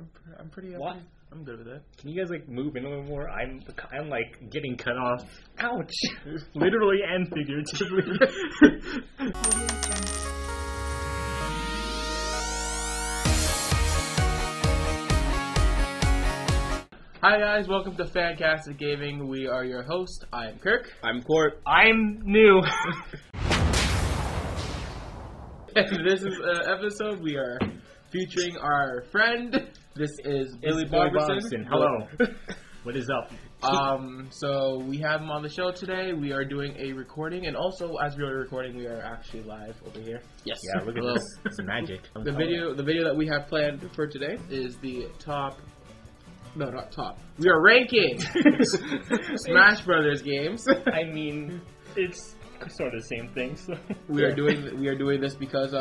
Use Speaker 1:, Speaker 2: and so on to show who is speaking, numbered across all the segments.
Speaker 1: I'm pretty.
Speaker 2: What?
Speaker 1: I'm good with it.
Speaker 2: Can you guys like move in a little more? I'm like getting cut off. Ouch! Literally and figuratively.
Speaker 1: Hi guys, welcome to Fancastit Gaming. We are your host. I'm Kirk.
Speaker 3: I'm Court.
Speaker 2: I'm new.
Speaker 1: And this is an episode we are featuring our friend. This is Billy Barberson.
Speaker 2: Hello. What is up?
Speaker 1: So we have him on the show today. We are doing a recording, and also as we are recording, we are actually live over here.
Speaker 3: Yes.
Speaker 2: Yeah, look at this. It's magic.
Speaker 1: The video that we have planned for today is the top. No, not top. We are ranking Smash Brothers games.
Speaker 2: I mean, it's sort of the same thing. So
Speaker 1: we are doing this because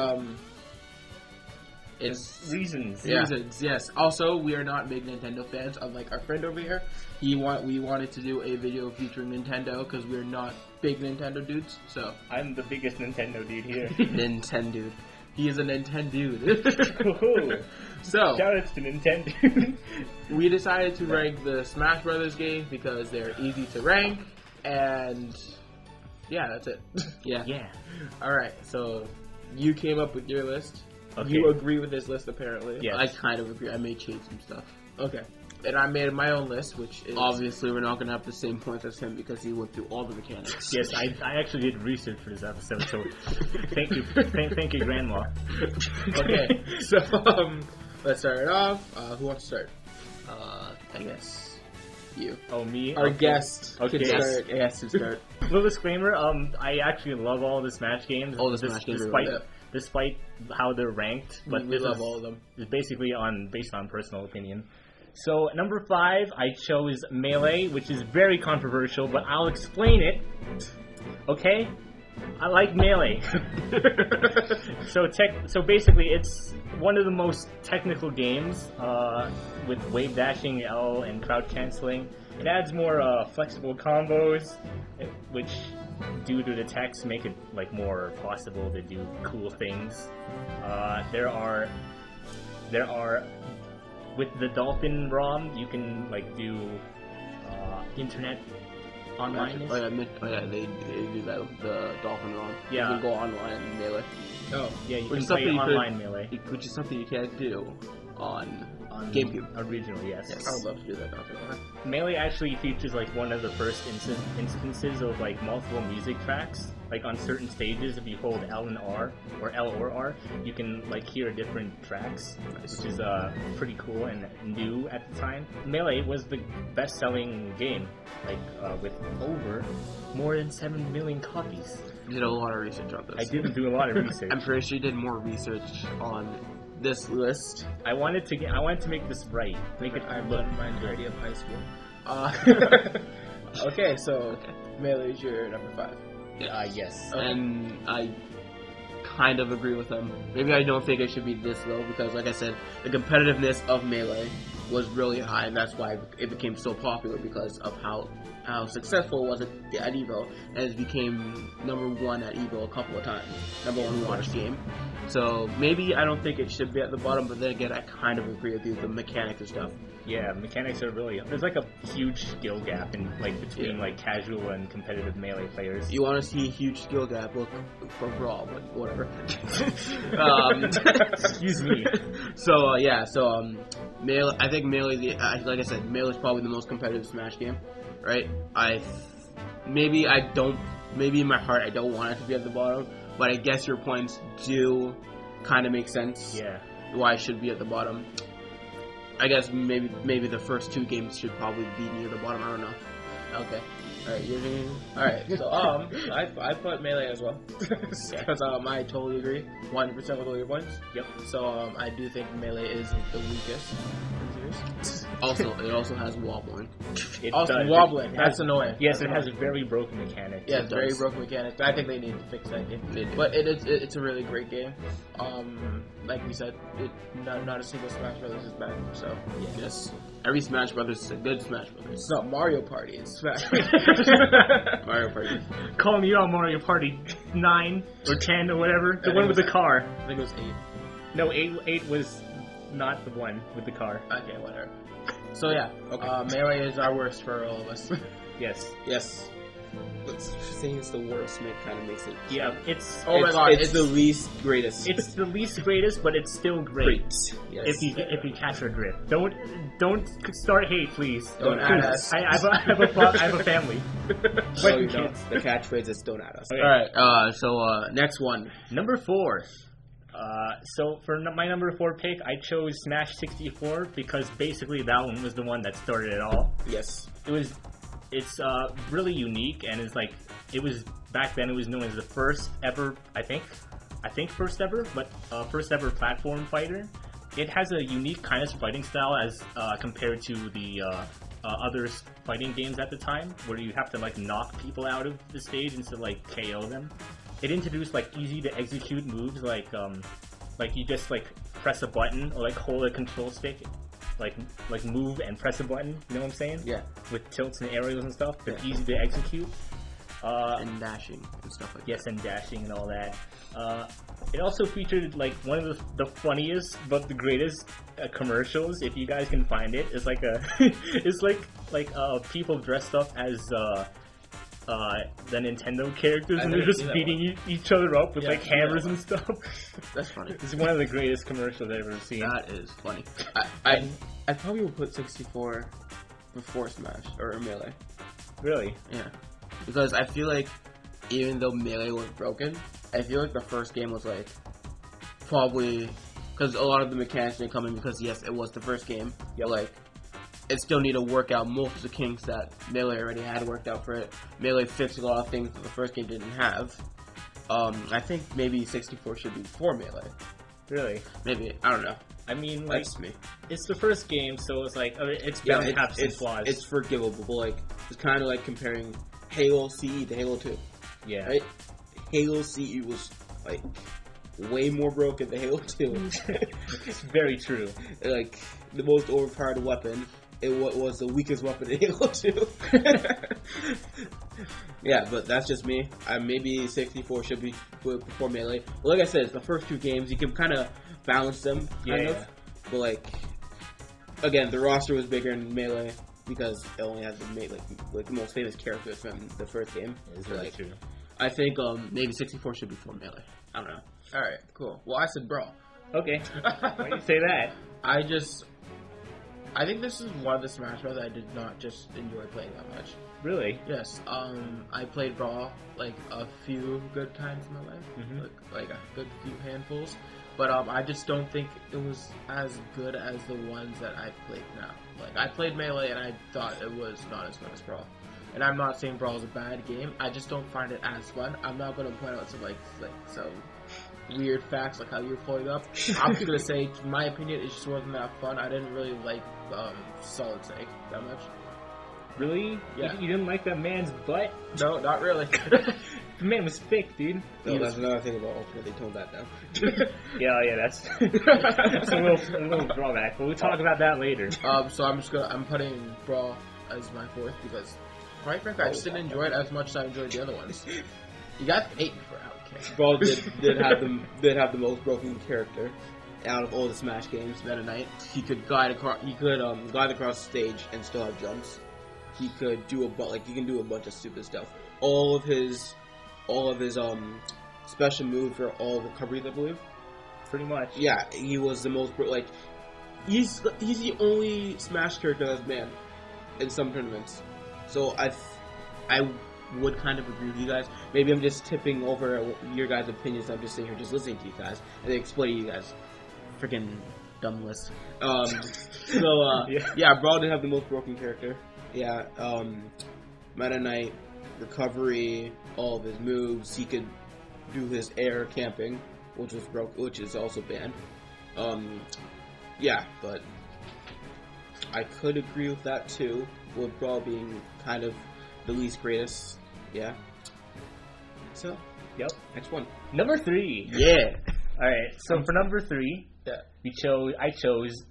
Speaker 1: it's
Speaker 2: reasons.
Speaker 1: Yeah. Reasons, yes. Also, we are not big Nintendo fans, unlike our friend over here. We wanted to do a video featuring Nintendo because we're not big Nintendo dudes. So
Speaker 2: I'm the biggest Nintendo dude here.
Speaker 1: Nintendo dude. He is a Nintendo dude. So
Speaker 2: shout outs to Nintendo.
Speaker 1: We decided to rank the Smash Brothers games because they're easy to rank, and yeah, that's it.
Speaker 2: Yeah.
Speaker 1: All right. So you came up with your list.
Speaker 2: Okay.
Speaker 1: You agree with this list, apparently.
Speaker 2: Yes.
Speaker 3: I kind of agree. I may change some stuff.
Speaker 1: Okay. And I made my own list, which is...
Speaker 3: Obviously, we're not going to have the same points as him because he went through all the mechanics.
Speaker 2: Yes, I actually did research for this episode, so thank you, Grandma.
Speaker 1: Okay, so let's start it off. Who wants to start?
Speaker 3: I guess you.
Speaker 2: Oh, me?
Speaker 1: Our guest.
Speaker 2: Okay.
Speaker 1: Can start. Yes, to start.
Speaker 2: Little disclaimer, I actually love all the Smash games.
Speaker 3: All the Smash games
Speaker 2: despite how they're ranked, but
Speaker 1: we love all of them.
Speaker 2: It's basically based on personal opinion. So, number 5, I chose Melee, which is very controversial, but I'll explain it. Okay? I like Melee. So basically, it's one of the most technical games with wave dashing, L, and crouch canceling. It adds more flexible combos, which, due to the text, make it like more possible to do cool things. There are with the Dolphin ROM, you can like do internet online.
Speaker 3: Oh yeah, they do that with the Dolphin ROM.
Speaker 2: Yeah.
Speaker 3: You can go online in Melee.
Speaker 1: Oh,
Speaker 2: yeah, you can play online Melee.
Speaker 3: Which is something you can't do on GameCube.
Speaker 2: Original, yes.
Speaker 1: I would love to do that.
Speaker 2: Melee actually features like one of the first instances of like multiple music tracks. Like on certain stages, if you hold L and R, or L or R, you can like hear different tracks, which is pretty cool and new at the time. Melee was the best-selling game, like with over more than 7 million copies.
Speaker 3: You did a lot of research on this.
Speaker 2: I didn't do a lot of research.
Speaker 3: I'm pretty sure you did more research on this list.
Speaker 2: I wanted to make this right. Make it look
Speaker 1: my idea of high school. Okay, so Melee is your number 5.
Speaker 2: Yes.
Speaker 3: And I kind of agree with him. Maybe I don't think it should be this low because, like I said, the competitiveness of Melee was really high, and that's why it became so popular because of how successful it was at EVO, and it became number 1 at EVO a couple of times. Number 1 watched game. So maybe I don't think it should be at the bottom, but then again, I kind of agree with you. The mechanics and stuff.
Speaker 2: Yeah, mechanics are really... There's like a huge skill gap in between like casual and competitive Melee players.
Speaker 3: You want to see a huge skill gap? Look for Brawl, but whatever.
Speaker 2: Excuse me.
Speaker 3: So Melee. I think Melee. Like I said, Melee is probably the most competitive Smash game, right? Maybe in my heart I don't want it to be at the bottom, but I guess your points do kind of make sense.
Speaker 2: Yeah.
Speaker 3: Why it should be at the bottom. I guess maybe the first 2 games should probably be near the bottom. I don't know.
Speaker 1: Okay. Alright, you're doing... Alright, so I put Melee as well. Because I totally agree. 100% with all your points.
Speaker 2: Yep.
Speaker 1: So I do think Melee is the weakest.
Speaker 3: Also, it also has wobbling.
Speaker 1: Wobbling. That's annoying.
Speaker 2: Yes, it has a very broken mechanic.
Speaker 1: Yeah, it's very broken mechanic. I think they need to fix that game. But it's a really great game. Like we said, not a single Smash Brothers is bad. So
Speaker 3: yes, every Smash Brothers is a good Smash Brothers.
Speaker 1: It's not Mario Party. It's Smash.
Speaker 3: Mario Party.
Speaker 2: Calling you out Mario Party 9 or 10 or whatever. The one with the car.
Speaker 1: I think it was 8.
Speaker 2: No, 8 was not the one with the car.
Speaker 1: Okay, whatever. So yeah,
Speaker 3: Okay.
Speaker 1: Melee is our worst for all of us.
Speaker 2: Yes.
Speaker 3: Yes. But saying it's the worst kind of makes it.
Speaker 2: Yeah, it's
Speaker 1: Oh my god,
Speaker 3: it's the least greatest.
Speaker 2: it's the least greatest, but it's still great.
Speaker 3: Yes.
Speaker 2: If you catch our drift, don't start hate, please.
Speaker 1: Don't add us.
Speaker 2: I have a family.
Speaker 3: So you
Speaker 2: Wait,
Speaker 3: know,
Speaker 2: kids.
Speaker 3: the catchphrase is don't add us.
Speaker 2: Okay.
Speaker 1: Alright, so next one.
Speaker 2: Number 4. So for my number 4 pick, I chose Smash 64 because basically that one was the one that started it all.
Speaker 3: Yes.
Speaker 2: It's really unique, and it's like it was back then. It was known as the first ever, I think first ever, but first ever platform fighter. It has a unique kind of fighting style as compared to the other fighting games at the time, where you have to like knock people out of the stage instead of like KO them. It introduced like easy to execute moves like you just like press a button or like hold a control stick. Like move and press a button, you know what I'm saying?
Speaker 3: Yeah.
Speaker 2: With tilts and aerials and stuff, but
Speaker 3: Yeah.
Speaker 2: easy to execute.
Speaker 3: And dashing and stuff like
Speaker 2: Yes, and dashing and all that. It also featured like one of the funniest but the greatest commercials. If you guys can find it, it's like it's like people dressed up as the Nintendo characters,
Speaker 3: I
Speaker 2: and they're
Speaker 3: never
Speaker 2: just
Speaker 3: seen that
Speaker 2: beating each other up with
Speaker 1: Yeah,
Speaker 2: like
Speaker 1: I've seen that
Speaker 2: hammers
Speaker 1: one.
Speaker 2: and stuff.
Speaker 3: that. That's funny.
Speaker 2: It's one of the greatest commercials I've ever seen.
Speaker 3: That is funny. I probably would put 64 before Smash or Melee.
Speaker 2: Really?
Speaker 3: Yeah. Because I feel like even though Melee was broken, I feel like the first game was like probably because a lot of the mechanics didn't come in because yes, it was the first game.
Speaker 2: Yep.
Speaker 3: But like it still need to work out most of the kinks that Melee already had worked out for it. Melee fixed a lot of things that the first game didn't have. I think maybe 64 should be before Melee.
Speaker 2: Really?
Speaker 3: Maybe, I don't know.
Speaker 2: I mean, like,
Speaker 3: That's me.
Speaker 2: it's the first game, so it's like, it's bound to have some flaws.
Speaker 3: It's forgivable, but like it's kind of like comparing Halo CE to Halo 2.
Speaker 2: yeah.
Speaker 3: Right? Halo CE was like way more broken than Halo 2.
Speaker 2: It's very true.
Speaker 3: Like the most overpowered weapon, it was the weakest weapon in Halo 2. Yeah, but that's just me. Maybe 64 should be before Melee. Well, like I said, it's the first two games. You can kind of balance them, kind of. But like, again, the roster was bigger in Melee because it only has like the most famous characters from the first game.
Speaker 2: It's
Speaker 3: So,
Speaker 2: really
Speaker 3: like,
Speaker 2: true.
Speaker 3: I think maybe 64 should be before Melee. I don't know.
Speaker 1: Alright, cool. Well, I said Brawl.
Speaker 2: Okay. Why do you say that?
Speaker 1: I think this is one of the Smash Bros. I did not just enjoy playing that much.
Speaker 2: Really?
Speaker 1: Yes, I played Brawl like a few good times in my life,
Speaker 2: Mhm.
Speaker 1: like a good few handfuls, but I just don't think it was as good as the ones that I played now. Like I played Melee and I thought it was not as fun as Brawl. And I'm not saying Brawl is a bad game. I just don't find it as fun. I'm not gonna point out some some weird facts like how you're pulling up. I'm just gonna say, my opinion, it just wasn't that fun. I didn't really like Solid Snake that much.
Speaker 2: Really?
Speaker 1: Yeah.
Speaker 2: You didn't like that man's butt?
Speaker 1: No, not really.
Speaker 2: The man was thick, dude.
Speaker 3: No, that's another thing about Ultimate. They toned that down.
Speaker 2: Yeah, that's that's a little drawback. But we'll talk about that later.
Speaker 1: So I'm putting Brawl as my fourth because, quite frankly, I just didn't enjoy it as much as I enjoyed the other ones. You guys hate me for it.
Speaker 3: Brawl did have the most broken character out of all the Smash games. Meta Knight. He could glide across the stage and still have jumps. He could do he can do a bunch of stupid stuff. All of his special moves for all recoveries, I believe.
Speaker 2: Pretty much.
Speaker 3: Yeah, he was the most he's the only Smash character that's banned in some tournaments. So I would kind of agree with you guys. Maybe I'm just tipping over your guys' opinions. I'm just sitting here just listening to you guys and explaining to you guys. Freaking dumb list. Yeah, Brawl did have the most broken character. Yeah, Meta Knight, recovery, all of his moves. He could do his air camping, which is also banned. Yeah, but I could agree with that too, with Brawl being kind of the least greatest. Yeah. So,
Speaker 2: Yep.
Speaker 3: next one.
Speaker 2: Number 3.
Speaker 3: Yeah.
Speaker 2: Alright, so for number 3,
Speaker 1: Yeah.
Speaker 2: I chose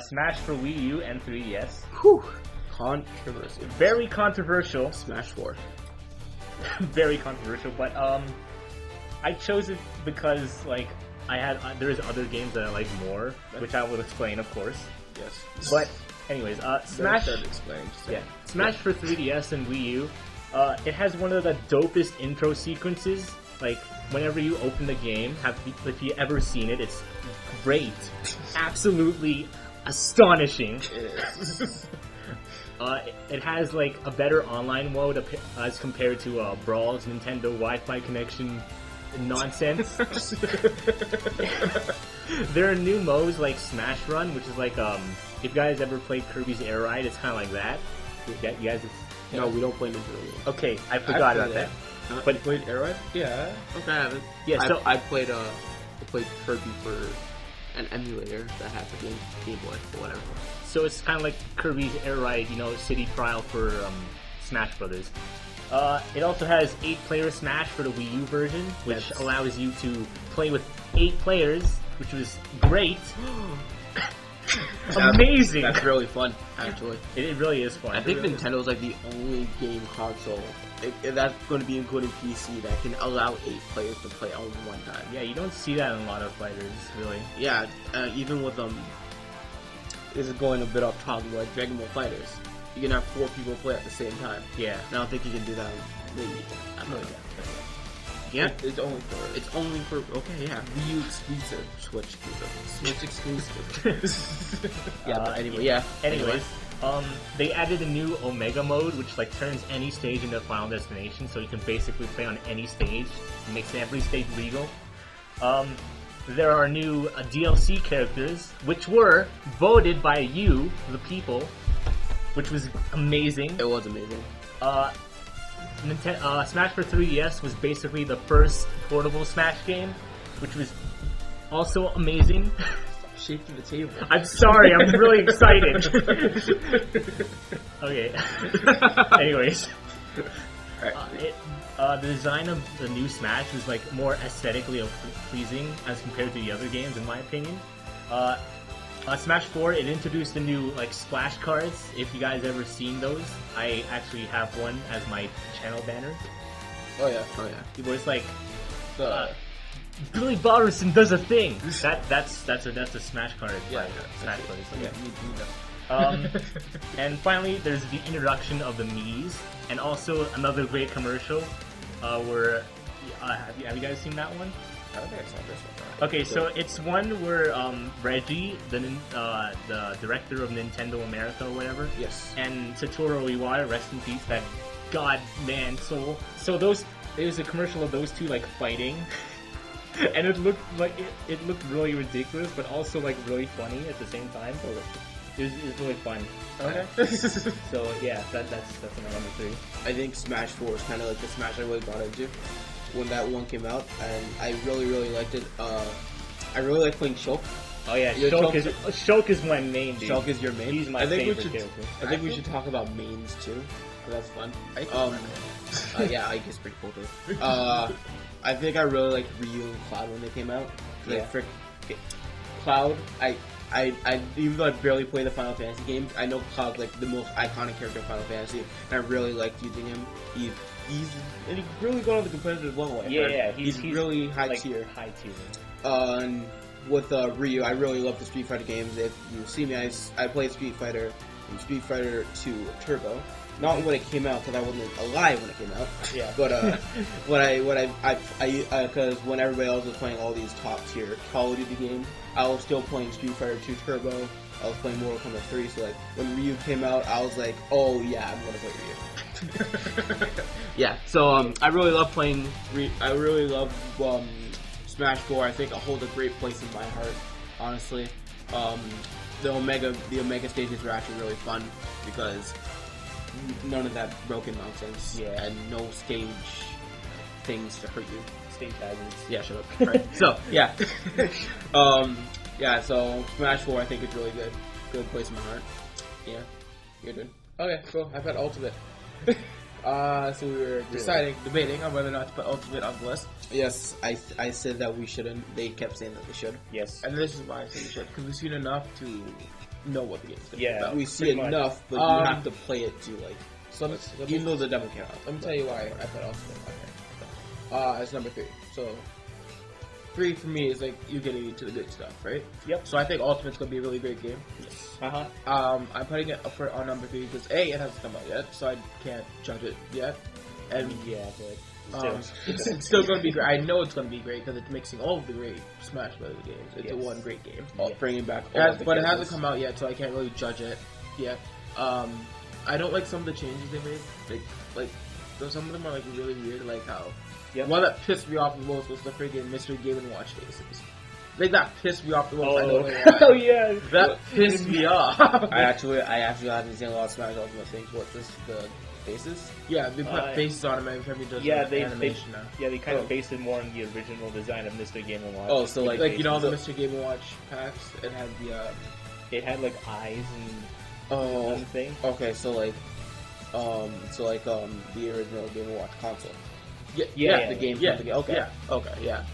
Speaker 2: Smash for Wii U and 3DS.
Speaker 3: Whew. Controversy.
Speaker 2: Very controversial.
Speaker 3: Smash 4.
Speaker 2: Very controversial, but I chose it because there's other games that I like more, which I will explain, of course.
Speaker 1: Yes.
Speaker 2: But anyways, Smash.
Speaker 1: Explain.
Speaker 2: Smash for 3DS and Wii U. It has one of the dopest intro sequences. Like whenever you open the game, if you ever seen it, it's great, absolutely astonishing. It has like a better online mode as compared to Brawl's Nintendo Wi-Fi connection nonsense. There are new modes like Smash Run, which is like if you guys ever played Kirby's Air Ride, it's kind of like that. You guys?
Speaker 3: No, we don't play Nintendo.
Speaker 2: Okay, I forgot about that.
Speaker 1: But you played Air Ride? Yeah.
Speaker 3: Okay, I haven't.
Speaker 2: Yeah, so
Speaker 3: I played Kirby for an emulator that had the Game Boy or whatever.
Speaker 2: So it's kind of like Kirby's Air Ride, city trial for Smash Brothers. It also has 8-player Smash for the Wii U version, which allows you to play with 8 players, which was great. Amazing!
Speaker 3: That's really fun, actually.
Speaker 2: It really is fun.
Speaker 3: I think Nintendo's like the only game console that's going to be including PC that can allow 8 players to play on one time.
Speaker 2: Yeah, you don't see that in a lot of fighters, really.
Speaker 3: Yeah, even with this is going a bit off topic, like Dragon Ball Fighters. You can have 4 people play at the same time.
Speaker 2: Yeah.
Speaker 3: I don't think you can do that. Maybe you can. I don't know.
Speaker 1: Yeah, it's only for okay, yeah.
Speaker 3: Wii U exclusive, Switch exclusive.
Speaker 1: Yeah,
Speaker 3: but anyway, yeah.
Speaker 2: Anyways, they added a new Omega mode, which like turns any stage into a final destination, so you can basically play on any stage. It makes every stage legal. There are new DLC characters, which were voted by you, the people, which was amazing.
Speaker 3: It was amazing.
Speaker 2: Smash for 3DS was basically the first portable Smash game, which was also amazing.
Speaker 1: Stop shaking the table.
Speaker 2: I'm sorry, I'm really excited. Okay. Anyways. The design of the new Smash was like more aesthetically pleasing as compared to the other games, in my opinion. Smash 4, it introduced the new like splash cards. If you guys ever seen those, I actually have one as my channel banner.
Speaker 1: Oh yeah.
Speaker 2: Where it's like Billy Balderson does a thing. That's a Smash card.
Speaker 1: Yeah,
Speaker 2: Smash Brothers.
Speaker 1: Yeah.
Speaker 2: And finally, there's the introduction of the Mii's, and also another great commercial. Where have you guys seen that one?
Speaker 1: I don't think I saw this one.
Speaker 2: Okay, so it's one where Reggie, the director of Nintendo America or whatever,
Speaker 1: yes,
Speaker 2: and Satoru Iwata, rest in peace, that god man soul. So it was a commercial of those two like fighting, and it looked like it looked really ridiculous, but also like really funny at the same time. It was really fun.
Speaker 1: Okay.
Speaker 2: So yeah, that's my number 3.
Speaker 3: I think Smash 4 is kind of like the Smash I really got into when that one came out, and I really liked it. I really like playing Shulk.
Speaker 2: Oh yeah, Shulk is my main dude.
Speaker 3: Shulk is your main?
Speaker 2: He's my favorite character.
Speaker 3: I think we should talk about mains too, so that's fun. Yeah, I guess pretty cool too. I think I really liked Ryu and Cloud when they came out.
Speaker 2: Yeah.
Speaker 3: Cloud, I even though I barely play the Final Fantasy games, I know Cloud's like the most iconic character in Final Fantasy, and I really liked using him. He's really good on the competitive level. He's really high tier. And with Ryu, I really love the Street Fighter games. If you see me, I played Street Fighter from Street Fighter 2 Turbo. Not when it came out, because I wasn't alive when it came out.
Speaker 2: Yeah.
Speaker 3: But because when everybody else was playing all these top tier Call of Duty games, I was still playing Street Fighter 2 Turbo. I was playing Mortal Kombat 3. So like when Ryu came out, I was like, oh yeah, I'm gonna play Ryu. Yeah. So I really love playing. I really love Smash 4. I think it holds a great place in my heart. Honestly, the Omega stages were actually really fun because none of that broken nonsense.
Speaker 2: Yeah.
Speaker 3: And no stage things to hurt you.
Speaker 2: Stage hazards.
Speaker 3: Yeah, shut up. Right. So, yeah. Yeah, so Smash 4 I think is really good. Good place in my heart. Yeah. You're good.
Speaker 1: Okay, cool. I put Ultimate. So we were debating on whether or not to put Ultimate on the list.
Speaker 3: Yes, I said that we shouldn't. They kept saying that they should.
Speaker 2: Yes.
Speaker 1: And this is why I said we should, because we've seen enough to know what the game's going to be about.
Speaker 3: We see enough, but you have to play it to like.
Speaker 1: So
Speaker 3: even though the demo came out.
Speaker 1: Let me tell you why I put Ultimate on here. It's number 3. So 3 for me is like you getting into the good stuff, right?
Speaker 2: Yep.
Speaker 1: So I think Ultimate's gonna be a really great game. I'm putting it up on number 3 because A, it hasn't come out yet, so I can't judge it yet. And
Speaker 2: yeah, but
Speaker 1: it's still going to be great. I know it's going to be great because it's mixing all of the great Smash Bros. Games into one great game.
Speaker 3: Bringing back
Speaker 1: but it hasn't come out yet, so I can't really judge it yet. I don't like some of the changes they made. Like some of them are like really weird. Like how one that pissed me off the most was the freaking Mystery Game & Watch faces. Like that pissed me off the most.
Speaker 2: Oh yeah,
Speaker 1: that pissed me off.
Speaker 3: I actually haven't seen a lot of Smash Ultimate things. What the faces?
Speaker 1: Yeah, they put faces on them every time he does animation now.
Speaker 2: Yeah, they kind of based it more on the original design of Mr. Game & Watch.
Speaker 3: Oh, so like
Speaker 1: you know the Mr. Game & Watch packs, it had the
Speaker 2: it had like eyes and thing.
Speaker 3: Okay, so like the original Game & Watch console.
Speaker 1: Yeah,
Speaker 3: the game.
Speaker 1: Okay.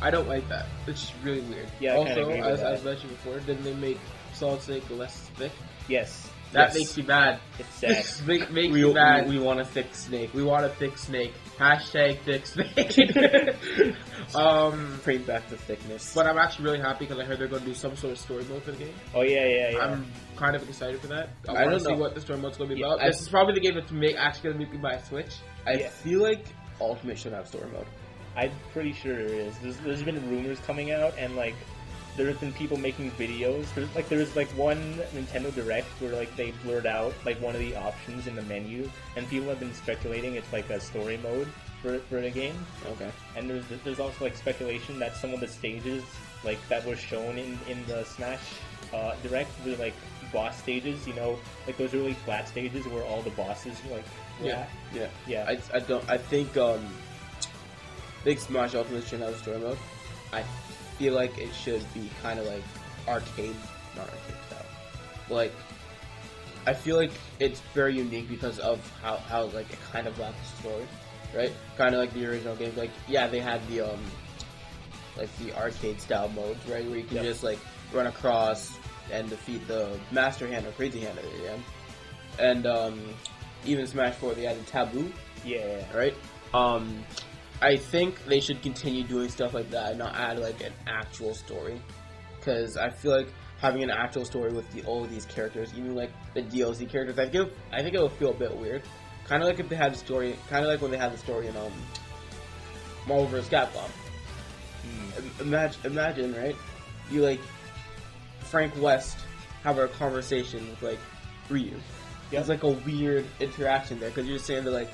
Speaker 1: I don't like that. It's just really weird.
Speaker 2: Yeah,
Speaker 1: also, as mentioned before, didn't they make Solid Snake less thick?
Speaker 2: Yes.
Speaker 1: That makes me mad.
Speaker 2: It's sad.
Speaker 1: makes me mad.
Speaker 3: We want a thick snake.
Speaker 1: We want a thick snake. Hashtag thick snake.
Speaker 3: Bring back the thickness.
Speaker 1: But I'm actually really happy because I heard they're going to do some sort of story mode for the game.
Speaker 2: Oh yeah.
Speaker 1: I'm kind of excited for that.
Speaker 3: I
Speaker 1: want to see
Speaker 3: know
Speaker 1: what the story mode's going to be about. This is probably the game that's actually going to make me buy a Switch.
Speaker 3: I feel like Ultimate should have story mode.
Speaker 2: I'm pretty sure there is. There's been rumors coming out, and like there's been people making videos. There's one Nintendo Direct where like they blurred out like one of the options in the menu, and people have been speculating it's like a story mode for the game.
Speaker 3: Okay.
Speaker 2: And there's also like speculation that some of the stages like that were shown in the Smash Direct were like boss stages. You know, like those really flat stages where all the bosses like.
Speaker 3: Yeah. I think Smash Ultimate should have a story mode. I feel like it should be kind of like arcade, not arcade style. Like, I feel like it's very unique because of how like it kind of lacks a story, right? Kind of like the original games. Like, yeah, they had the arcade style modes, right, where you can just like run across and defeat the Master Hand or Crazy Hand at the end, and even Smash 4, they added Taboo.
Speaker 2: Yeah.
Speaker 3: Right? I think they should continue doing stuff like that and not add, like, an actual story. Because I feel like having an actual story with all of these characters, even, like, the DLC characters, I think it would feel a bit weird. Kind of like if they had a story, kind of like when they had the story in, Marvel vs. Capcom. Imagine, right? You, like, Frank West have a conversation with, like, Ryu. There's like a weird interaction there because you're saying that like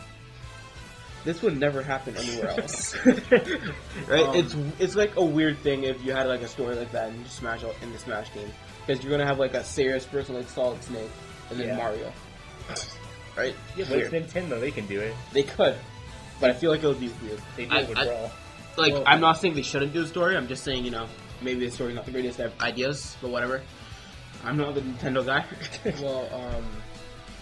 Speaker 3: this would never happen anywhere else, right? It's like a weird thing if you had like a story like that in the Smash game because you're gonna have like a serious person like Solid Snake and then Mario, right?
Speaker 2: Yeah, but it's Nintendo, they can do it.
Speaker 3: They could, but I feel like it would be weird.
Speaker 2: They do it with Brawl.
Speaker 3: Like I'm not saying they shouldn't do the story. I'm just saying maybe the story's not the greatest. They have ideas, but whatever. I'm not the Nintendo guy.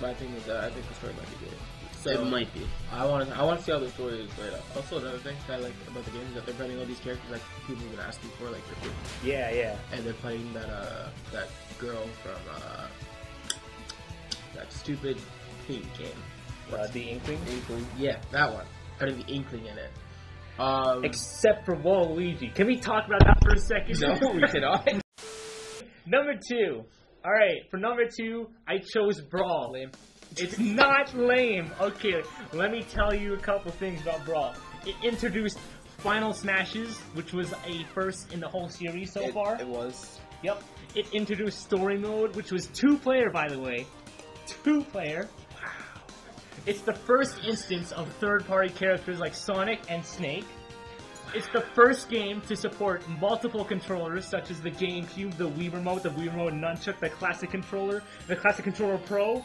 Speaker 1: My thing is that I think the story might be good. So
Speaker 3: it might be.
Speaker 1: I want to see how the story is played out. Also, another thing that I like about the game is that they're putting all these characters like people have been asking for, like for free.
Speaker 2: Yeah.
Speaker 1: And they're playing that girl from that stupid theme game.
Speaker 2: The Inkling.
Speaker 1: Yeah, that one. Putting the Inkling in it.
Speaker 2: Except for Waluigi. Can we talk about that for a second?
Speaker 3: No, we cannot.
Speaker 2: Number 2. Alright, for number 2, I chose Brawl.
Speaker 1: Lame.
Speaker 2: It's not lame. Okay, let me tell you a couple things about Brawl. It introduced Final Smashes, which was a first in the whole series so far.
Speaker 3: It was.
Speaker 2: Yep. It introduced Story Mode, which was 2-player, by the way. 2-player. Wow. It's the first instance of third-party characters like Sonic and Snake. It's the first game to support multiple controllers, such as the GameCube, the Wii Remote, Nunchuk, the Classic Controller, the Classic Controller Pro,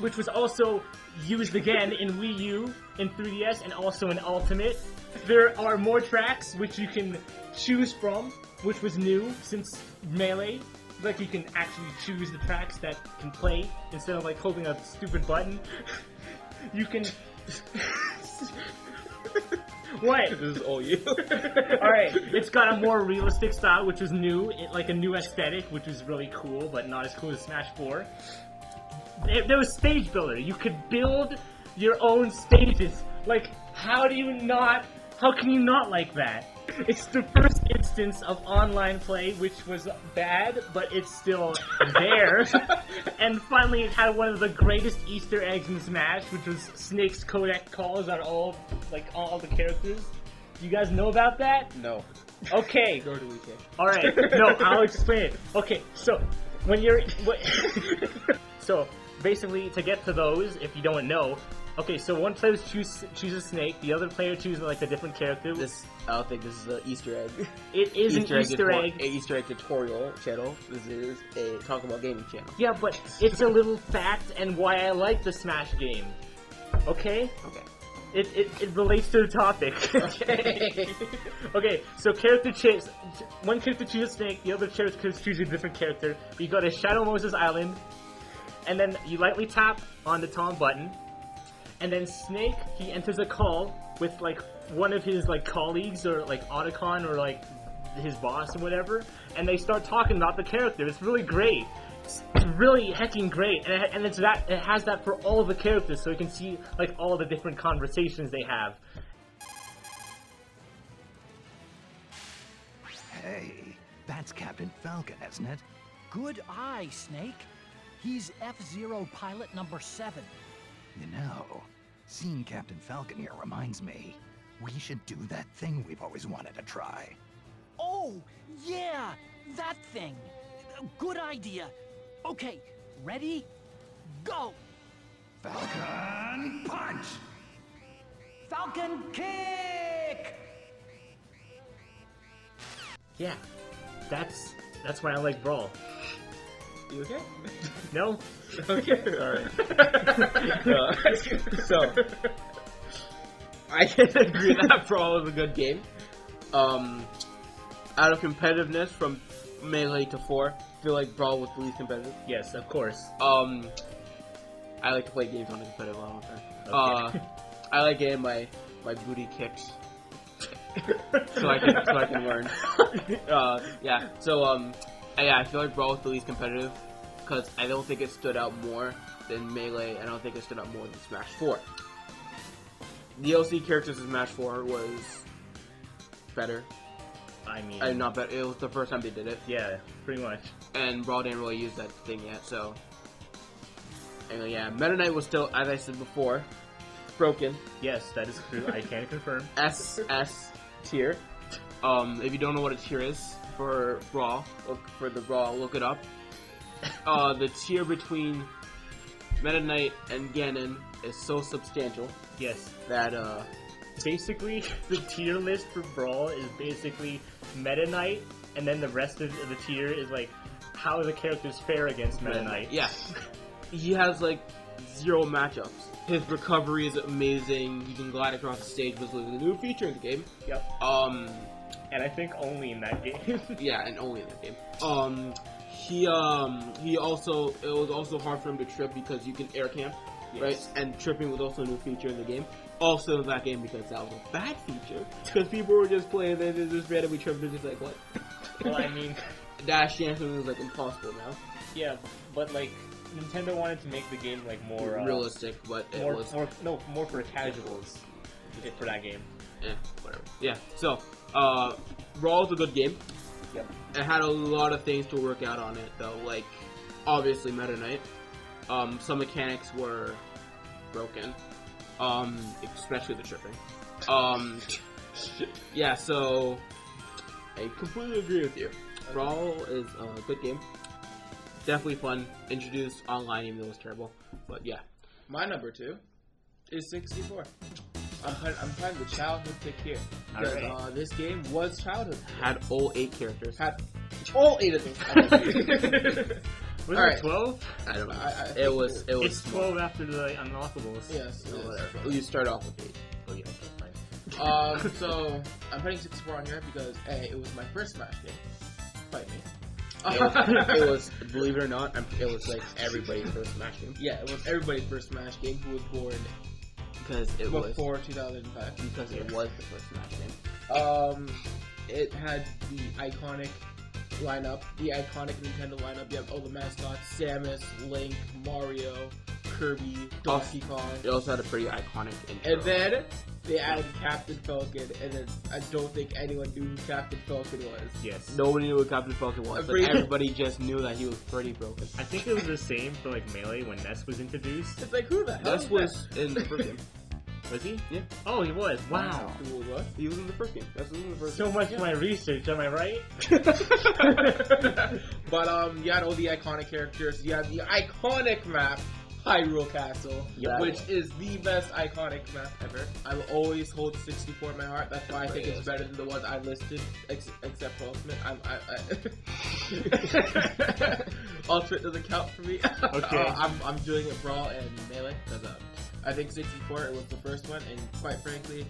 Speaker 2: which was also used again in Wii U, in 3DS, and also in Ultimate. There are more tracks which you can choose from, which was new since Melee. Like, you can actually choose the tracks that can play, instead of, like, holding a stupid button. You can... What?
Speaker 3: This is all you.
Speaker 2: Alright, it's got a more realistic style, which was new. Like a new aesthetic, which was really cool, but not as cool as Smash 4. There was Stage Builder. You could build your own stages. Like, how can you not like that? It's the first instance of online play, which was bad, but it's still there. And finally, it had one of the greatest Easter eggs in Smash, which was Snake's codec calls on all the characters. Do you guys know about that?
Speaker 1: No.
Speaker 2: Okay.
Speaker 1: Go to Luigi.
Speaker 2: Alright, no, I'll explain it. Okay, so, when you're... So, basically, to get to those, if you don't know... Okay, so one player chooses Snake, the other player chooses, like, a different character.
Speaker 3: I don't think this is an Easter egg.
Speaker 2: It is an Easter egg.
Speaker 3: An Easter egg tutorial channel. This is a Talk About Gaming channel.
Speaker 2: Yeah, but it's a little fact and why I like the Smash game. Okay?
Speaker 3: Okay.
Speaker 2: It relates to the topic.
Speaker 3: Okay.
Speaker 2: Okay, so one character chooses Snake, the other character chooses a different character. You go to Shadow Moses Island, and then you lightly tap on the Taunt button, and then Snake, he enters a call with, like, one of his, like, colleagues, or, like, Otacon, or, like, his boss, or whatever, and they start talking about the character. It's really great. It's really hecking great, and it has that for all of the characters, so you can see, like, all the different conversations they have.
Speaker 4: Hey, that's Captain Falcon, isn't it?
Speaker 5: Good eye, Snake. He's F-Zero pilot number 7.
Speaker 4: You know, seeing Captain Falcon here reminds me, we should do that thing we've always wanted to try.
Speaker 5: Oh, yeah, that thing. Good idea. Okay, ready? Go!
Speaker 4: Falcon punch!
Speaker 5: Falcon kick!
Speaker 2: Yeah, that's why I like Brawl.
Speaker 1: You okay?
Speaker 2: No?
Speaker 1: Okay, alright. So,
Speaker 3: I can agree that Brawl is a good game. Out of competitiveness from Melee to 4, I feel like Brawl was the least competitive.
Speaker 2: Yes, of course.
Speaker 3: I like to play games on a competitive level.
Speaker 2: Okay.
Speaker 3: I like getting my booty kicked. so I can learn. Yeah. So I feel like Brawl was the least competitive because I don't think it stood out more than Melee. I don't think it stood out more than Smash 4. The DLC characters in Smash 4 was better.
Speaker 2: I mean,
Speaker 3: not better. It was the first time they did it.
Speaker 2: Yeah, pretty much.
Speaker 3: And Brawl didn't really use that thing yet. So, anyway, yeah, Meta Knight was still, as I said before, broken.
Speaker 2: Yes, that is true. I can confirm.
Speaker 3: S tier. If you don't know what a tier is for Brawl, look it up. The tier between Meta Knight and Ganon is so substantial.
Speaker 2: Yes.
Speaker 3: That
Speaker 2: basically the tier list for Brawl is basically Meta Knight, and then the rest of the tier is like how the characters fare against Meta Knight.
Speaker 3: Yeah. He has like 0 matchups. His recovery is amazing. He can glide across the stage, which is a new feature in the game.
Speaker 2: Yep. And I think only in that game.
Speaker 3: Yeah, and only in that game. It was also hard for him to trip because you can air camp, yes. Right? And tripping was also a new feature in the game. Also in that game because that was a bad feature. Because people were just playing and they just randomly tripped and just like, what?
Speaker 2: Well, I mean,
Speaker 3: dash dancing was like impossible now.
Speaker 2: Yeah, but like Nintendo wanted to make the game like more
Speaker 3: realistic, but it was
Speaker 2: more for casuals for that game.
Speaker 3: Yeah, whatever. Yeah, so Brawl is a good game.
Speaker 2: Yep.
Speaker 3: It had a lot of things to work out on it though, like obviously Meta Knight. Some mechanics were broken, especially the tripping. Yeah, so I completely agree with you. Brawl is a good game. Definitely fun. Introduced online even though it was terrible. But yeah.
Speaker 1: My number 2 is 64. I'm playing the childhood pick here. Because
Speaker 2: right.
Speaker 1: This game was childhood.
Speaker 3: Had all 8 characters.
Speaker 1: Had all 8 of them.
Speaker 2: Was
Speaker 1: it
Speaker 2: 12?
Speaker 3: I don't know.
Speaker 1: It
Speaker 3: was.
Speaker 2: It's 12 after the unlockables.
Speaker 1: Yes.
Speaker 3: Whatever. You start off with 8.
Speaker 2: Oh yeah, okay, fine.
Speaker 1: So I'm putting 64 on here because A, it was my first Smash game. Fight me.
Speaker 3: It was, believe it or not, it was like everybody's first Smash game.
Speaker 1: Yeah, it was everybody's first Smash game who was born
Speaker 3: because it
Speaker 1: before 2005.
Speaker 3: Because it was the first Smash game.
Speaker 1: It had the iconic lineup, the iconic Nintendo lineup. You have all the mascots: Samus, Link, Mario, Kirby, Donkey Kong.
Speaker 3: It also had a pretty iconic intro.
Speaker 1: And then they added Captain Falcon, and then I don't think anyone knew who Captain Falcon was.
Speaker 2: Yes.
Speaker 3: Nobody knew what Captain Falcon was, but everybody just knew that he was pretty broken.
Speaker 2: I think it was the same for like Melee when Ness was introduced.
Speaker 1: It's like, who the hell
Speaker 3: Ness was in the first game.
Speaker 2: Was he?
Speaker 3: Yeah.
Speaker 2: Oh, he was. Wow.
Speaker 1: What?
Speaker 3: He was in the first game. Ness was in the first
Speaker 2: So
Speaker 3: game.
Speaker 2: much for my research, am I right?
Speaker 1: But you had all the iconic characters. You had the iconic map, Hyrule Castle,
Speaker 3: Yeah.
Speaker 1: which is the best iconic map ever. I will always hold 64 in my heart. That's why I think it's better than the ones I listed, except for Ultimate. Ultimate doesn't count for me.
Speaker 2: Okay.
Speaker 1: I'm doing it Brawl and Melee because I think 64 it was the first one, and quite frankly,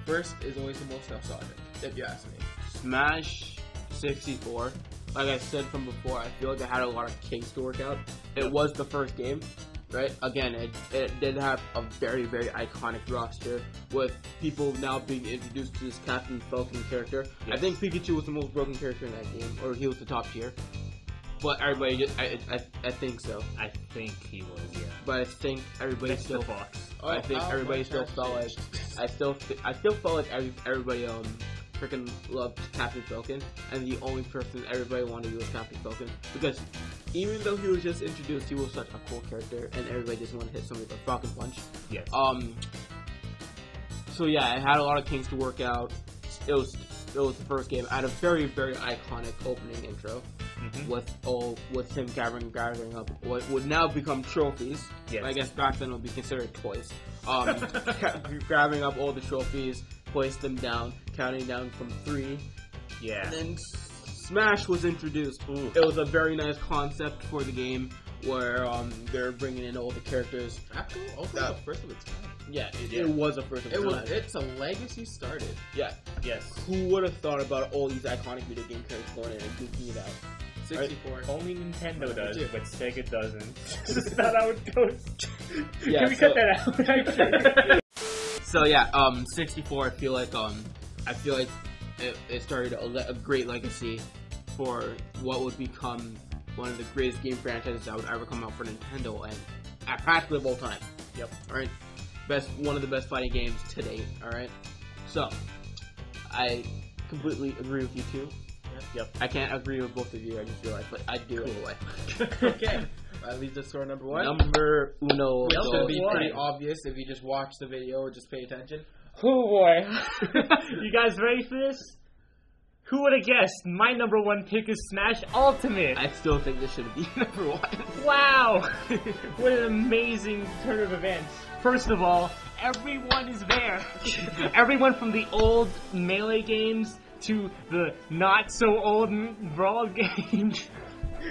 Speaker 1: first is always the most nostalgic, if you ask me.
Speaker 3: Smash 64. Like I said from before, I feel like it had a lot of kinks to work out. It was the first game, right? Again, it did have a very, very iconic roster with people now being introduced to this Captain Falcon character.
Speaker 2: Yes.
Speaker 3: I think Pikachu was the most broken character in that game, or he was the top tier. But everybody, just, I think so.
Speaker 2: I think he was, yeah.
Speaker 3: But I think everybody
Speaker 2: Next
Speaker 3: still.
Speaker 2: to Fox.
Speaker 3: I think everybody still felt like. I still felt like everybody freaking loved Captain Falcon, and the only person everybody wanted to do was Captain Falcon, because even though he was just introduced, he was such a cool character, and everybody just wanted to hit something like Falcon Punch.
Speaker 2: Yes.
Speaker 3: So yeah, it had a lot of kinks to work out. It was the first game. I had a very, very iconic opening intro.
Speaker 2: Mm-hmm.
Speaker 3: with him gathering up what would now become trophies.
Speaker 2: Yes.
Speaker 3: I guess back then it would be considered toys. Grabbing up all the trophies, place them down, counting down from 3.
Speaker 2: Yeah.
Speaker 3: And then Smash was introduced.
Speaker 2: Ooh.
Speaker 3: It was a very nice concept for the game where they're bringing in all the characters.
Speaker 1: After also the first of its kind.
Speaker 3: Yeah, it was a first of its kind.
Speaker 1: It's a legacy started.
Speaker 3: Yeah.
Speaker 2: Yes.
Speaker 3: Who would have thought about all these iconic video game characters going in and duking it out?
Speaker 1: 64.
Speaker 2: Only Nintendo does,
Speaker 1: Yeah.
Speaker 2: but Sega doesn't. That's not how it goes.
Speaker 3: Yeah,
Speaker 2: Can we cut that out?
Speaker 3: So yeah, 64. I feel like it started a great legacy for what would become one of the greatest game franchises that would ever come out for Nintendo and practically of all time.
Speaker 2: Yep.
Speaker 3: All right, one of the best fighting games to date. All right, so I completely agree with you too.
Speaker 2: Yep.
Speaker 3: I can't agree with both of you. I just realized, but I do anyway.
Speaker 1: Okay. That leaves us to our number 1.
Speaker 3: Number uno.
Speaker 1: It's going to be
Speaker 2: one.
Speaker 1: pretty obvious if you just watch the video or just pay attention.
Speaker 2: Oh boy. You guys ready for this? Who would have guessed? My number 1 pick is Smash Ultimate.
Speaker 3: I still think this should be number 1.
Speaker 2: Wow! What an amazing turn of events. First of all, everyone is there. Everyone from the old Melee games to the not-so-old Brawl games.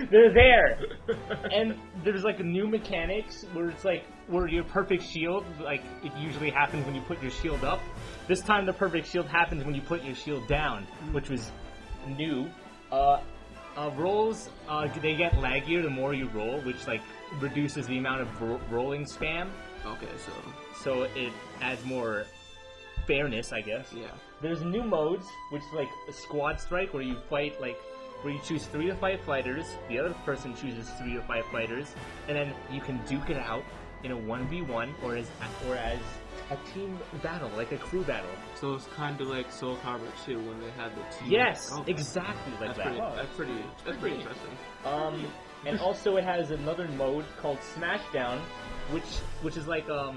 Speaker 2: They're there. And there's like a new mechanics where it's like, where your perfect shield, like it usually happens when you put your shield up. This time the perfect shield happens when you put your shield down, which was new. Rolls, they get laggier the more you roll, which like reduces the amount of rolling spam.
Speaker 3: Okay,
Speaker 2: So it adds more fairness, I guess.
Speaker 3: yeah.
Speaker 2: There's new modes, which is like a squad strike, where you fight where you choose 3 to 5 fighters, the other person chooses 3 to 5 fighters, and then you can duke it out in a 1v1 or as a team battle, like a crew battle.
Speaker 3: So it's kind of like Soul Calibur 2 when they had the team.
Speaker 2: Yes,
Speaker 3: Okay.
Speaker 2: exactly like that.
Speaker 3: That's pretty interesting.
Speaker 2: And also it has another mode called Smashdown, which is like a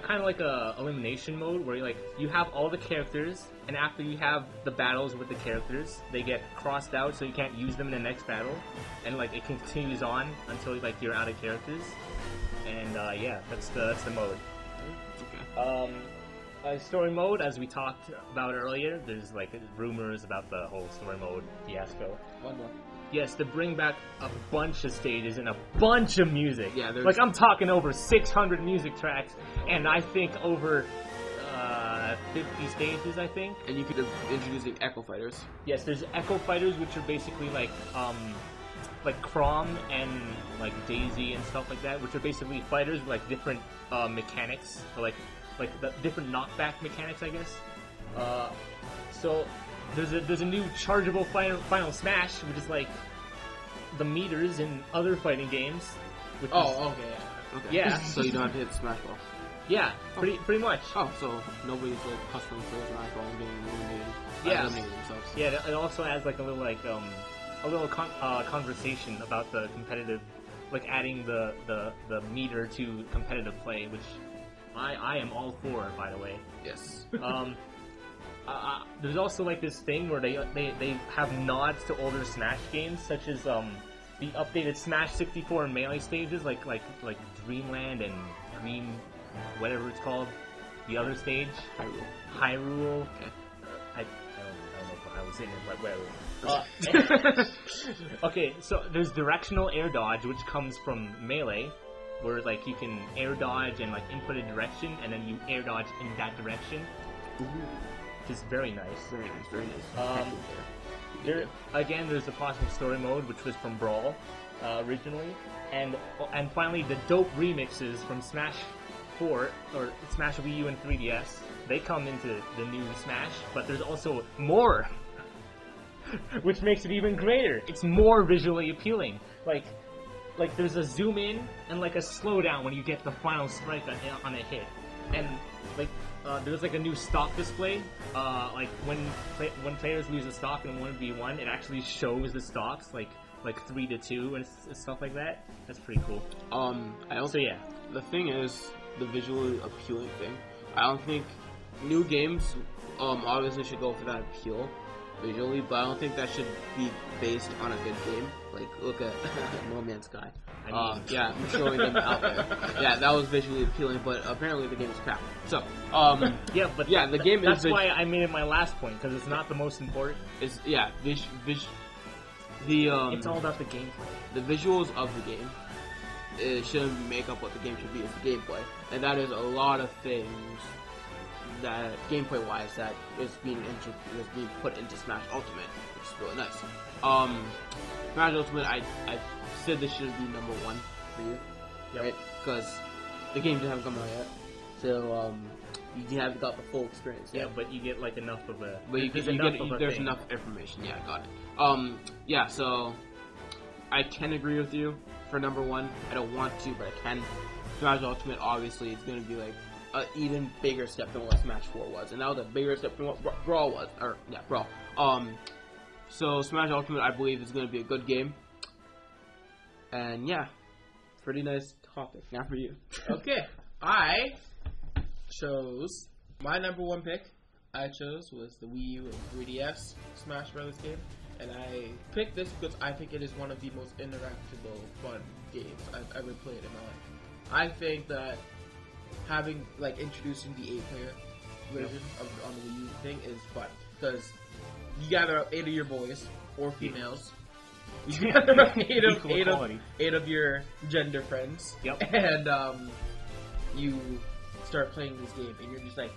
Speaker 2: kind of like a elimination mode where you have all the characters, and after you have the battles with the characters, they get crossed out so you can't use them in the next battle, and like it continues on until like you're out of characters. And yeah, that's the mode.
Speaker 3: Okay.
Speaker 2: Story mode, as we talked about earlier, there's like rumors about the whole story mode fiasco.
Speaker 1: One more.
Speaker 2: Yes, to bring back a bunch of stages and a bunch of music.
Speaker 3: Yeah, there's...
Speaker 2: like I'm talking over 600 music tracks, and I think over 50 stages, I think.
Speaker 3: And you could have introducing Echo Fighters.
Speaker 2: Yes, there's Echo Fighters, which are basically like Chrom and like Daisy and stuff like that, which are basically fighters with like different mechanics, or like the different knockback mechanics, I guess. So there's a new chargeable final smash, which is like the meters in other fighting games. Which is,
Speaker 1: Okay.
Speaker 3: Okay.
Speaker 2: Yeah.
Speaker 3: So you don't have to hit the Smash Ball.
Speaker 2: Yeah, pretty much.
Speaker 3: Oh, so nobody's like hustling for Smash Ball and getting eliminated.
Speaker 2: Yeah.
Speaker 3: Eliminating themselves.
Speaker 2: Yeah, it also adds like a little conversation about the competitive, like adding the meter to competitive play, which I am all for, by the way.
Speaker 3: Yes.
Speaker 2: There's also like this thing where they have nods to older Smash games, such as the updated Smash 64 and Melee stages, like Dreamland and Dream, whatever it's called, the other stage, Hyrule.
Speaker 3: Okay.
Speaker 2: I don't know if I was in it, but whatever. Okay, so there's directional air dodge, which comes from Melee, where like you can air dodge and like input a direction, and then you air dodge in that direction. Which is very nice.
Speaker 3: Very nice, very nice.
Speaker 2: There's a possible story mode, which was from Brawl originally, and finally the dope remixes from Smash 4 or Smash Wii U and 3DS. They come into the new Smash, but there's also more, which makes it even greater. It's more visually appealing. Like there's a zoom in and like a slowdown when you get the final strike on a hit, and like. There's like a new stock display. Like when players lose a stock in 1v1, it actually shows the stocks like 3-2 and stuff like that. That's pretty cool.
Speaker 3: The thing is the visually appealing thing. I don't think new games obviously should go for that appeal visually, but I don't think that should be based on a good game. Like look at No Man's Sky. I'm showing them out there. Yeah, that was visually appealing, but apparently the game is crap. So,
Speaker 2: the game
Speaker 3: is.
Speaker 2: That's why I made it my last point, because it's not the most important.
Speaker 3: It's it's
Speaker 2: all about the gameplay.
Speaker 3: The visuals of the game, it shouldn't make up what the game should be. It's the gameplay, and that is a lot of things that gameplay-wise that is being put into Smash Ultimate, which is really nice. Smash Ultimate, I said this should be number 1 for you, right? Because the game haven't come out yet, so you haven't got the full experience yet.
Speaker 2: Yeah, but you get like enough of a.
Speaker 3: But there's enough information. Yeah, got it. So I can agree with you for number 1. I don't want to, but I can. Smash Ultimate obviously is going to be like an even bigger step than what Smash 4 was, and that was a bigger step than what Brawl was. Brawl. So Smash Ultimate, I believe, is going to be a good game. And yeah, pretty nice topic. Now for you.
Speaker 1: Okay, I chose my number 1 pick. I chose was the Wii U and 3DS Smash Brothers game, and I picked this because I think it is one of the most interactable, fun games I've ever played in my life. I think that introducing the 8-player version on the Wii U thing is fun because you gather up 8 of your boys or females. You gather up 8 of your gender friends.
Speaker 2: Yep.
Speaker 1: And you start playing this game, and you're just like,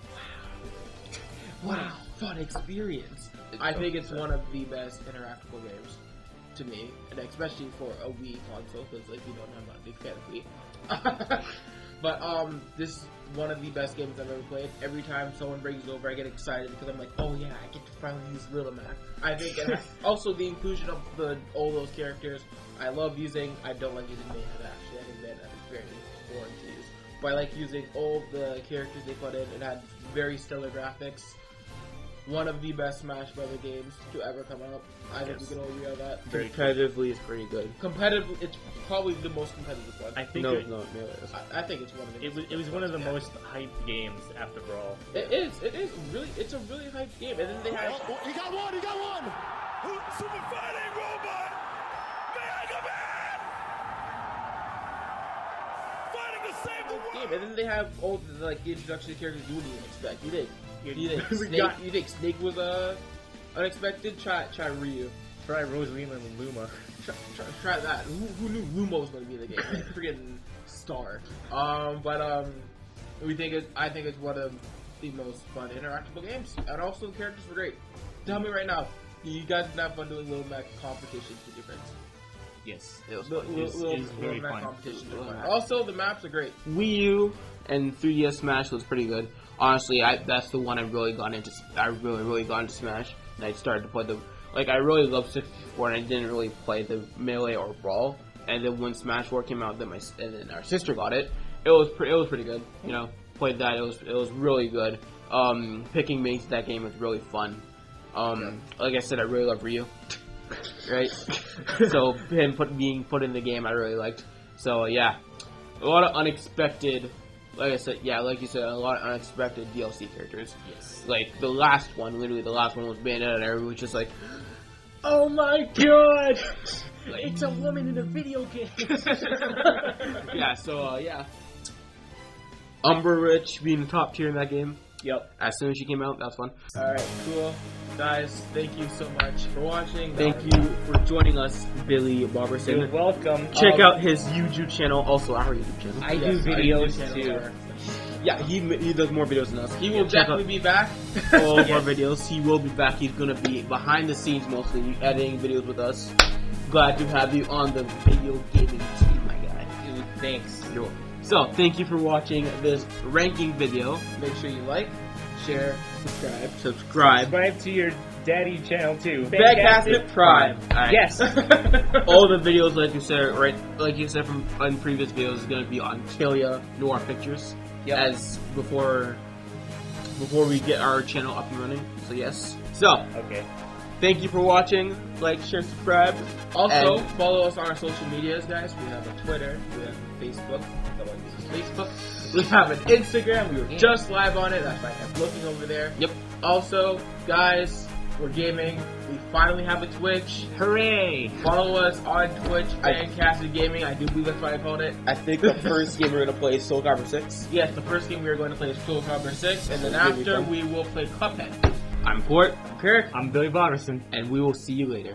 Speaker 1: wow, fun experience. I think it's one of the best interactable games to me, and especially for a Wii console, because you know I'm not a big fan of Wii. But this is one of the best games I've ever played. Every time someone brings it over, I get excited because I'm like, oh yeah, I get to finally use Little Mac. I think it has, also the inclusion of all those characters. I don't like using Mayhem actually. I think Mayhem is very boring to use. But I like using all the characters they put in. It had very stellar graphics. One of the best Smash Brother games to ever come out. I think we can all agree on that.
Speaker 3: Competitively, it's pretty good.
Speaker 1: Competitively, it's probably the most competitive one.
Speaker 2: I think
Speaker 1: I think it's one of the.
Speaker 2: It was one of the most hyped games after Brawl.
Speaker 1: It is really. It's a really hyped game, and then they have.
Speaker 6: He got one. Super fighting robot. Mega Man. Fighting to save the world.
Speaker 1: Game, and then they have all the introduction of characters you wouldn't even expect. You think Snake was unexpected? Try Ryu.
Speaker 2: Try Rosalina and Luma.
Speaker 1: Try that. Who knew Luma was going to be in the game? Like, freaking star. I think it's one of the most fun interactable games, and also the characters were great. Tell me right now, you guys did have fun doing Little Mac competitions with your friends?
Speaker 2: Yes,
Speaker 3: it was fun.
Speaker 2: It's very fun.
Speaker 1: Also, the maps are great.
Speaker 3: Wii U and 3DS Smash was pretty good. Honestly, that's the one I really got into. I really got into Smash, and I started to play I really loved 64, and I didn't really play the Melee or Brawl. and then when Smash 4 came out, and then our sister got it. It was pretty good. You know, played that. It was really good. Picking mates that game was really fun. Like I said, I really love Ryu. Right? So him being put in the game, I really liked. So yeah, a lot of unexpected. Like I said, yeah, like you said, a lot of unexpected DLC characters. Yes. Like the last one, literally the last one was Bayonetta, and everyone was just like, "Oh my god, it's a woman in a video game." Yeah. So yeah, Umber Rich being the top tier in that game.
Speaker 2: Yep.
Speaker 3: As soon as she came out, that was fun.
Speaker 1: Alright, cool. Guys, thank you so much for watching.
Speaker 3: Thank you for joining us, Billy Barberson.
Speaker 2: You're welcome.
Speaker 3: Check out his YouTube channel, also our YouTube channel.
Speaker 2: I do videos too.
Speaker 3: Yeah, he does more videos than us.
Speaker 1: He will definitely be back.
Speaker 3: All of our videos. He will be back. He's gonna be behind the scenes mostly, editing videos with us. Glad to have you on the video gaming team, my guy.
Speaker 2: Dude, thanks.
Speaker 3: You're welcome. So, thank you for watching this ranking video.
Speaker 1: Make sure you like, share,
Speaker 3: Subscribe.
Speaker 2: Subscribe to your daddy channel too.
Speaker 3: Fancastit Prime. Right.
Speaker 2: Yes.
Speaker 3: All the videos, like you said from in previous videos, is gonna be on Kalia Noir Pictures.
Speaker 2: Yep.
Speaker 3: As before we get our channel up and running. So yes. So
Speaker 2: Okay.
Speaker 3: thank you for watching. Like, share, subscribe.
Speaker 1: Also,
Speaker 3: And-
Speaker 1: follow us on our social medias, guys. We have a Twitter, we have a Facebook. No one uses Facebook. We have an Instagram. We were just live on it. That's why I kept looking over there.
Speaker 3: Yep.
Speaker 1: Also, guys, we're gaming. We finally have a Twitch.
Speaker 2: Hooray!
Speaker 1: Follow us on Twitch, Fancastit Gaming. I do believe that's what I called it.
Speaker 3: I think the first game we're gonna play is Soul Calibur 6.
Speaker 1: Yes, the first game we are going to play is Soul Calibur 6, and then
Speaker 3: That's really
Speaker 1: after
Speaker 3: fun.
Speaker 1: we will play Cuphead.
Speaker 3: I'm Court,
Speaker 1: I'm Kirk.
Speaker 2: I'm Billy Barberson.
Speaker 3: and we will see you later.